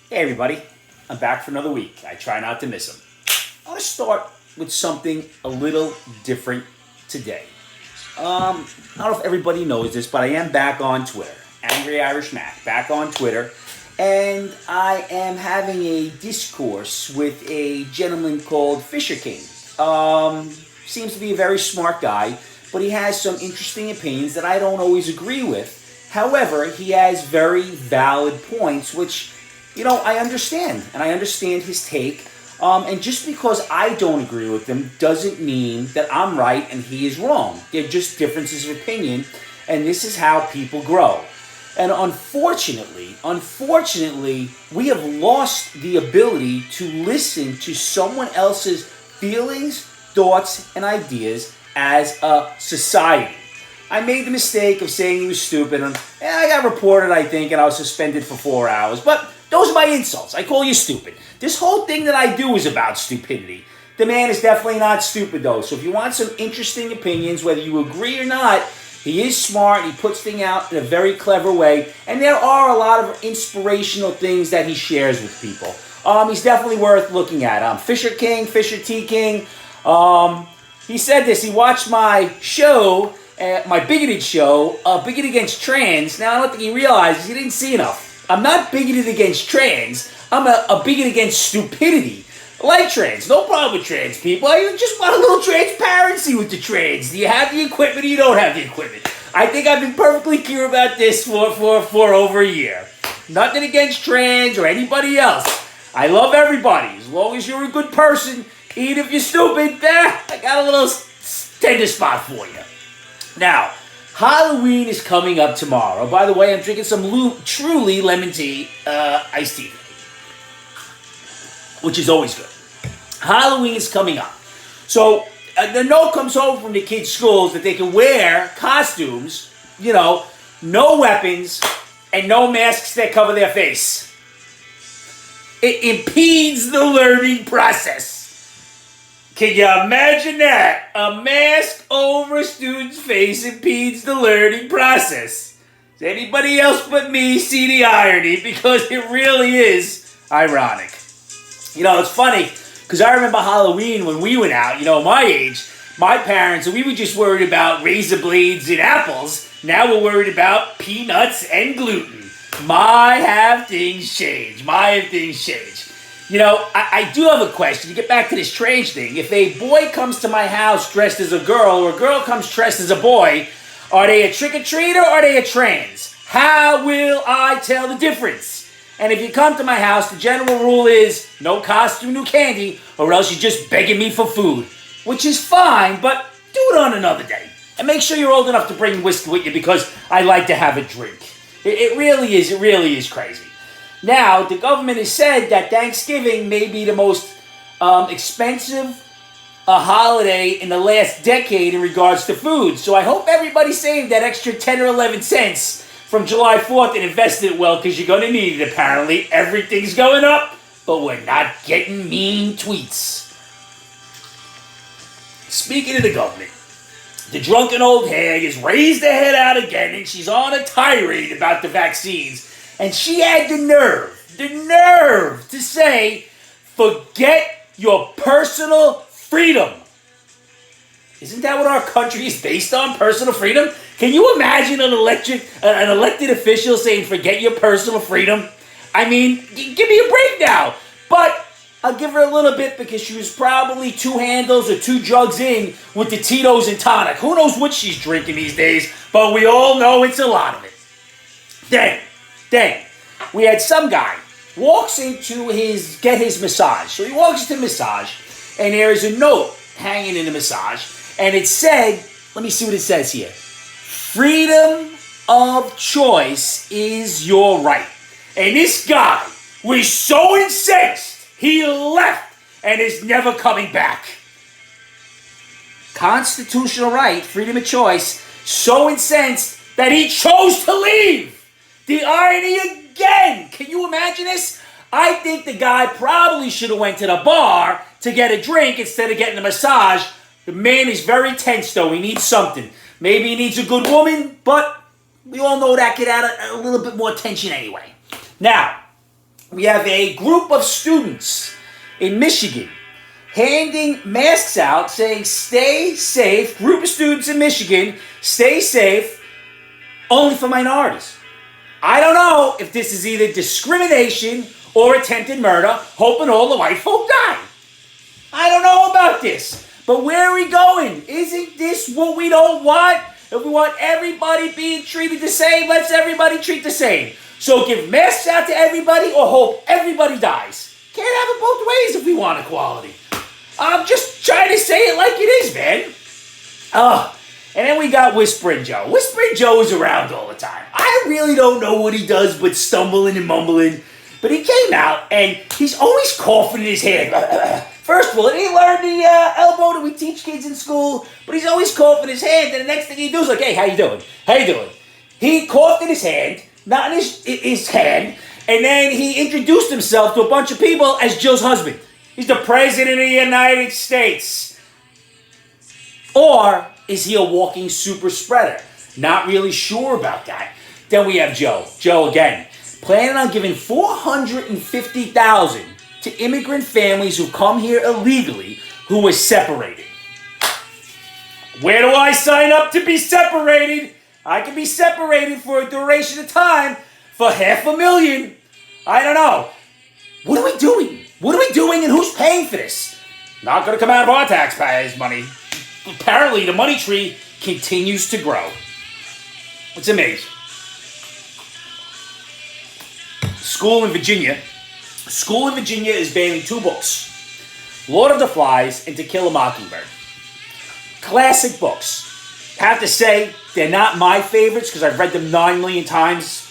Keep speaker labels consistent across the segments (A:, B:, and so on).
A: Hey everybody, I'm back for another week. I try not to miss them. I want to start with something a little different today. I don't know if everybody knows this, but I am back on Twitter. Angry Irish Mac, back on Twitter. And I am having a discourse with a gentleman called Fisher King. Seems to be a very smart guy, but he has some interesting opinions that I don't always agree with. However, he has very valid points, which I understand, and I understand his take. And just because I don't agree with him doesn't mean that I'm right and he is wrong. They're just differences of opinion, and this is how people grow. And unfortunately, we have lost the ability to listen to someone else's feelings, thoughts, and ideas as a society. I made the mistake of saying he was stupid, and I got reported, I think, and I was suspended for 4 hours. But those are my insults. I call you stupid. This whole thing that I do is about stupidity. The man is definitely not stupid, though. So if you want some interesting opinions, whether you agree or not, he is smart. He puts things out in a very clever way. And there are a lot of inspirational things that he shares with people. He's definitely worth looking at. Fisher T. King. He said this. He watched my show, my bigoted show, Bigot Against Trans. Now, I don't think he realizes he didn't see enough. I'm not bigoted against trans. I'm a bigot against stupidity. I like trans. No problem with trans people. I just want a little transparency with the trans. Do you have the equipment or you don't have the equipment? I think I've been perfectly clear about this for over a year. Nothing against trans or anybody else. I love everybody. As long as you're a good person, even if you're stupid, I got a little tender spot for you. Now, Halloween is coming up tomorrow. By the way, I'm drinking some Truly lemon tea, iced tea, which is always good. Halloween is coming up. So the note comes home from the kids' schools that they can wear costumes, no weapons, and no masks that cover their face. It impedes the learning process. Can you imagine that? A mask over a student's face impedes the learning process. Does anybody else but me see the irony? Because it really is ironic. It's funny, because I remember Halloween when we went out, my age, my parents, we were just worried about razor blades and apples. Now we're worried about peanuts and gluten. Have things changed. I do have a question to get back to this strange thing. If a boy comes to my house dressed as a girl or a girl comes dressed as a boy, are they a trick-or-treater or are they a trans? How will I tell the difference? And if you come to my house, the general rule is no costume, no candy, or else you're just begging me for food. Which is fine, but do it on another day. And make sure you're old enough to bring whiskey with you because I like to have a drink. It really is crazy. Now, the government has said that Thanksgiving may be the most expensive holiday in the last decade in regards to food. So I hope everybody saved that extra 10 or 11 cents from July 4th and invested it well, because you're going to need it apparently. Everything's going up, but we're not getting mean tweets. Speaking of the government, the drunken old hag has raised her head out again, and she's on a tirade about the vaccines. And she had the nerve to say, forget your personal freedom. Isn't that what our country is based on, personal freedom? Can you imagine an elected official saying, forget your personal freedom? I mean, give me a break now. But I'll give her a little bit because she was probably 2 handles or 2 jugs in with the Tito's and tonic. Who knows what she's drinking these days, but we all know it's a lot of it. Then, we had some guy walks in to get his massage. So he walks into the massage, and there is a note hanging in the massage, and it said, let me see what it says here. Freedom of choice is your right. And this guy was so incensed, he left and is never coming back. Constitutional right, freedom of choice, so incensed that he chose to leave. The irony again. Can you imagine this? I think the guy probably should have went to the bar to get a drink instead of getting a massage. The man is very tense, though. He needs something. Maybe he needs a good woman, but we all know that could add a little bit more tension anyway. Now, we have a group of students in Michigan handing masks out saying, stay safe. Group of students in Michigan, stay safe, only for minorities. I don't know if this is either discrimination or attempted murder, hoping all the white folk die. I don't know about this. But where are we going? Isn't this what we don't want? If we want everybody being treated the same, let's everybody treat the same. So give masks out to everybody or hope everybody dies. Can't have it both ways if we want equality. I'm just trying to say it like it is, man. And then we got Whispering Joe. Whispering Joe is around all the time. I really don't know what he does but stumbling and mumbling. But he came out and he's always coughing in his hand. First of all, he learned the elbow that we teach kids in school, but he's always coughing in his hand, and the next thing he does is like, hey, how you doing? How you doing? He coughed in his hand, not in his hand, and then he introduced himself to a bunch of people as Jill's husband. He's the President of the United States. Or is he a walking super spreader? Not really sure about that. Then we have Joe. Joe again, planning on giving $450,000 to immigrant families who come here illegally who were separated. Where do I sign up to be separated? I can be separated for a duration of time for $500,000. I don't know. What are we doing? What are we doing and who's paying for this? Not going to come out of our taxpayers' money. Apparently, the money tree continues to grow. It's amazing. School in Virginia is banning 2 books. Lord of the Flies and To Kill a Mockingbird. Classic books. Have to say, they're not my favorites because I've read them 9 million times.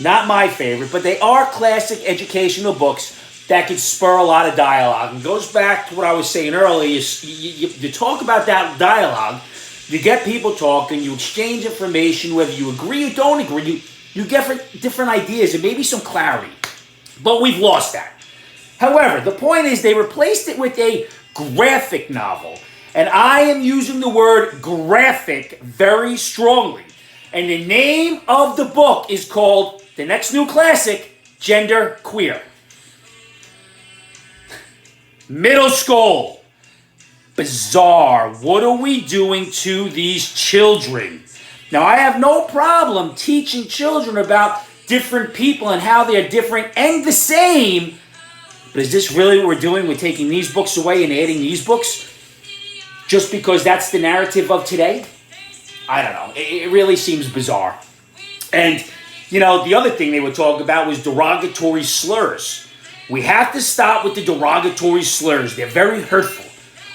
A: Not my favorite, but they are classic educational books that can spur a lot of dialogue. And goes back to what I was saying earlier. You talk about that dialogue, you get people talking, you exchange information, whether you agree or don't agree, you get different ideas and maybe some clarity. But we've lost that. However, the point is they replaced it with a graphic novel. And I am using the word graphic very strongly. And the name of the book is called, the next new classic, Gender Queer. Middle school. Bizarre. What are we doing to these children? Now, I have no problem teaching children about different people and how they're different and the same. But is this really what we're doing? We're taking these books away and adding these books just because that's the narrative of today? I don't know. It really seems bizarre. And, you know, the other thing they would talk about was derogatory slurs. We have to stop with the derogatory slurs. They're very hurtful.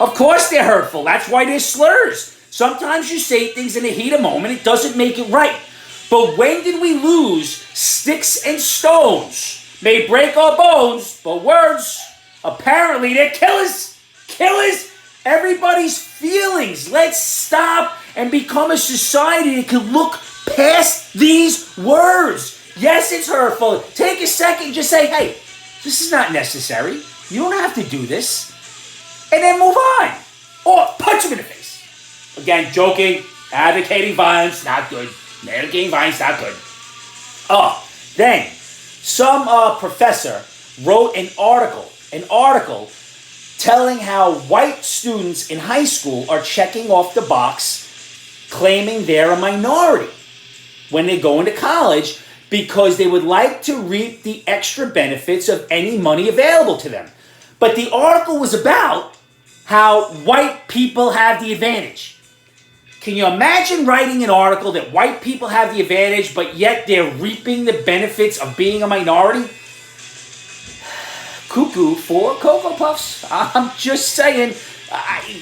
A: Of course they're hurtful. That's why they're slurs. Sometimes you say things in the heat of moment. It doesn't make it right. But when did we lose sticks and stones? May break our bones, but words, apparently they're killers. Killers everybody's feelings. Let's stop and become a society that can look past these words. Yes, it's hurtful. Take a second, just say, hey, this is not necessary. You don't have to do this. And then move on. Or punch him in the face. Again, joking, advocating violence, not good. Advocating violence, not good. Then some professor wrote an article telling how white students in high school are checking off the box claiming they're a minority when they go into college because they would like to reap the extra benefits of any money available to them. But the article was about how white people have the advantage. Can you imagine writing an article that white people have the advantage, but yet they're reaping the benefits of being a minority? Cuckoo for Cocoa Puffs. I'm just saying. I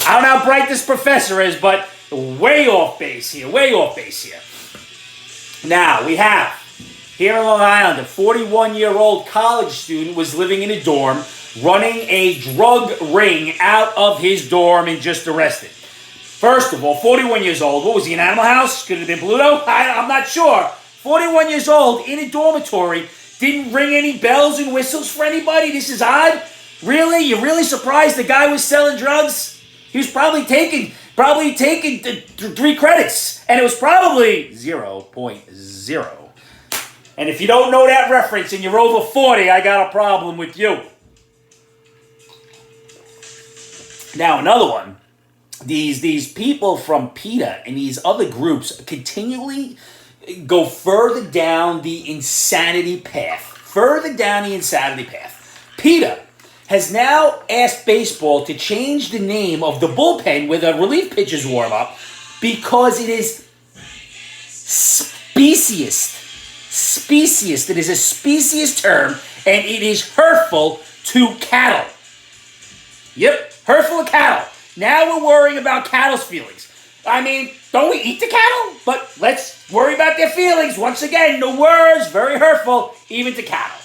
A: don't know how bright this professor is, but way off base here. Now, we have, here in Long Island, a 41-year-old college student was living in a dorm, running a drug ring out of his dorm and just arrested. First of all, 41 years old. What was he, in Animal House? Could it have been Pluto? I'm not sure. 41 years old, in a dormitory, didn't ring any bells and whistles for anybody? This is odd? Really? You're really surprised the guy was selling drugs? He was probably taking 3 credits, and it was probably 0.0. And if you don't know that reference and you're over 40, I got a problem with you. Now, another one. These people from PETA and these other groups continually go further down the insanity path. Further down the insanity path. PETA has now asked baseball to change the name of the bullpen where the relief pitchers warm up because it is speciest. Speciest. It is a specious term, and it is hurtful to cattle. Yep, hurtful to cattle. Now we're worrying about cattle's feelings. I mean, don't we eat the cattle? But let's worry about their feelings. Once again, the words, very hurtful, even to cattle.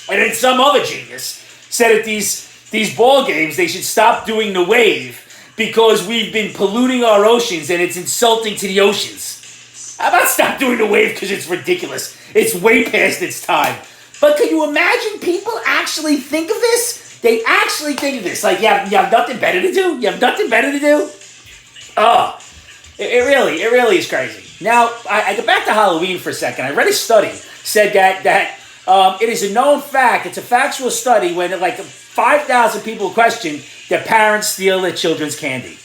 A: And then some other genius said at these ball games they should stop doing the wave because we've been polluting our oceans and it's insulting to the oceans. How about stop doing the wave because it's ridiculous? It's way past its time. But can you imagine people actually think of this? They actually think of this. Like, you have nothing better to do? You have nothing better to do? Oh, it really is crazy. Now, I go back to Halloween for a second. I read a study said that it is a known fact. It's a factual study when like 5,000 people questioned that parents steal their children's candy.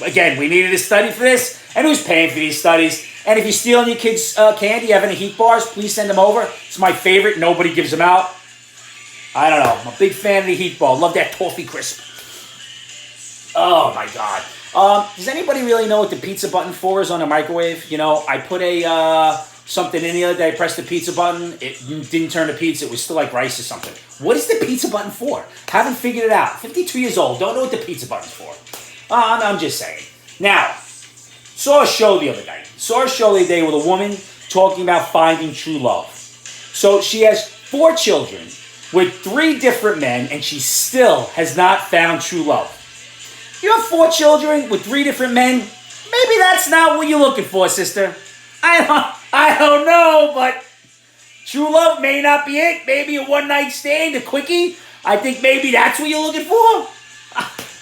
A: Again, we needed a study for this, and who's paying for these studies? And if you're stealing your kids' candy, you have any Heat bars, please send them over. It's my favorite. Nobody gives them out. I don't know. I'm a big fan of the Heat ball. Love that toffee crisp. Oh, my God. Does anybody really know what the pizza button for is on a microwave? You know, I put something in the other day. I pressed the pizza button. It didn't turn to pizza. It was still like rice or something. What is the pizza button for? Haven't figured it out. 52 years old. Don't know what the pizza button's for. I'm just saying. Now, saw a show the other day. Saw a show the other day with a woman talking about finding true love. So she has 4 children with 3 different men, and she still has not found true love. You have 4 children with 3 different men? Maybe that's not what you're looking for, sister. I don't know, but true love may not be it. Maybe a one-night stand, a quickie. I think maybe that's what you're looking for.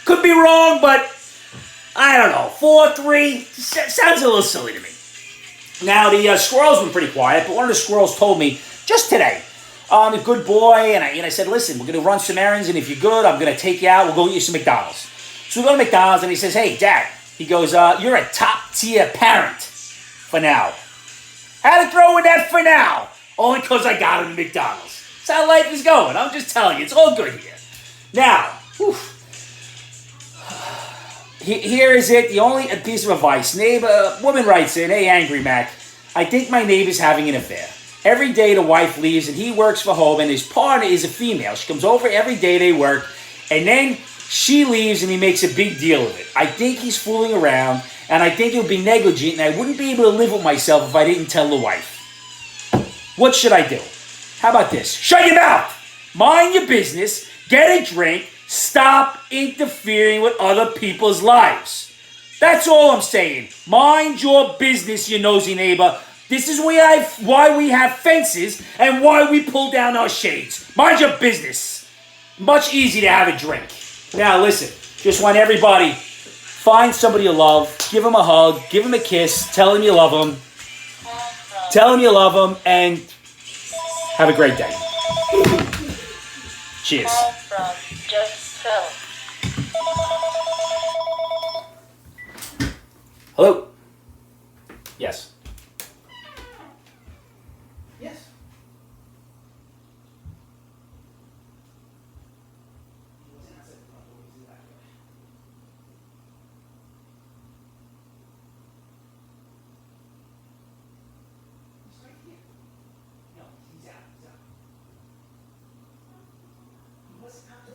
A: Could be wrong, but I don't know. 4, 3, sounds a little silly to me. Now, the squirrel's been pretty quiet, but one of the squirrels told me just today, I'm a good boy, and I said, listen, we're going to run some errands, and if you're good, I'm going to take you out. We'll go get you some McDonald's. So we go to McDonald's, and he says, hey, Dad. He goes, you're a top-tier parent for now. Had to throw in that for now, only because I got him at McDonald's. That's how life is going. I'm just telling you, it's all good here. Now, here is it, the only piece of advice. Woman writes in, hey, Angry Mac, I think my neighbor's having an affair. Every day the wife leaves and he works for home and his partner is a female. She comes over every day they work and then she leaves and he makes a big deal of it. I think he's fooling around and I think it would be negligent and I wouldn't be able to live with myself if I didn't tell the wife. What should I do? How about this? Shut your mouth! Mind your business, get a drink, stop interfering with other people's lives. That's all I'm saying. Mind your business, you nosy neighbor. This is why we have fences and why we pull down our shades. Mind your business. Much easier to have a drink. Now listen, just want everybody, find somebody you love, give them a hug, give them a kiss, tell them you love them. Tell them you love them, and have a great day. Cheers. Hello? Yes.